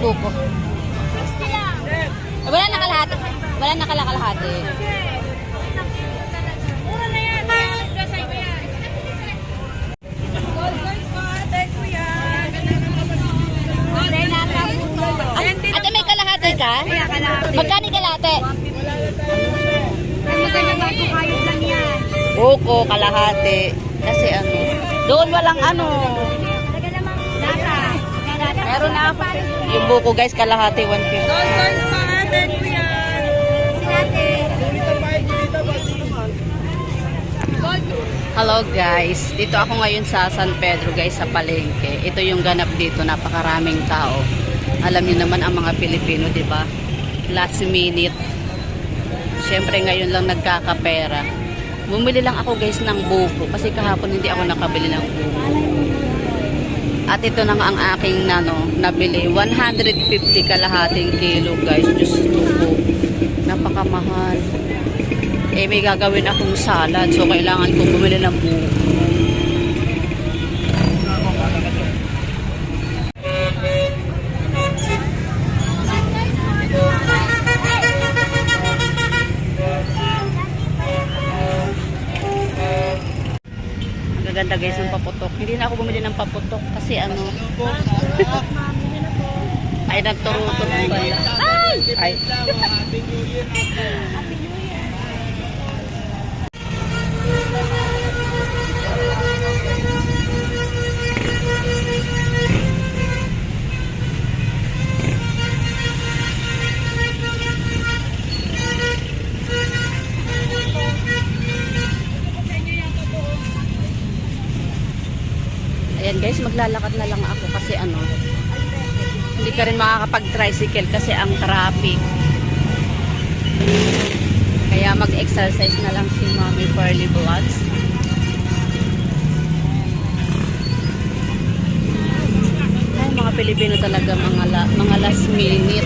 buko. Wala na kalahati. Wala na kalahati. Mura na yan. Dasay ko yan. Ate, may kalahati ka? Magkano yung kalahati? Buko, kalahati. Kasi ano, doon walang ano. Meron na ako. Yung buko guys, kalahati, 150. Hello guys, dito ako ngayon sa San Pedro guys, sa palengke. Ito yung ganap dito, napakaraming tao. Alam niyo naman ang mga Pilipino, di ba? Last minute. Siyempre ngayon lang nagkakapera. Bumili lang ako guys ng buko kasi kahapon hindi ako nakabili ng buko. At ito na nga ang aking nabili. 150 kalahating kilo guys. Diyos ko po. Napakamahal. Eh may gagawin akong salad. So kailangan kong bumili ng buko. Ganda guys ng paputok. Hindi na ako bumili ng paputok kasi ano ay nagturutol ang bala. Ay! Ayan guys, maglalakad na lang ako kasi ano, hindi ka rin makakapag-tricycle kasi ang traffic. Kaya mag-exercise na lang si Mommy Pearly Vlogs. Ay, mga Pilipino talaga, mga last minute.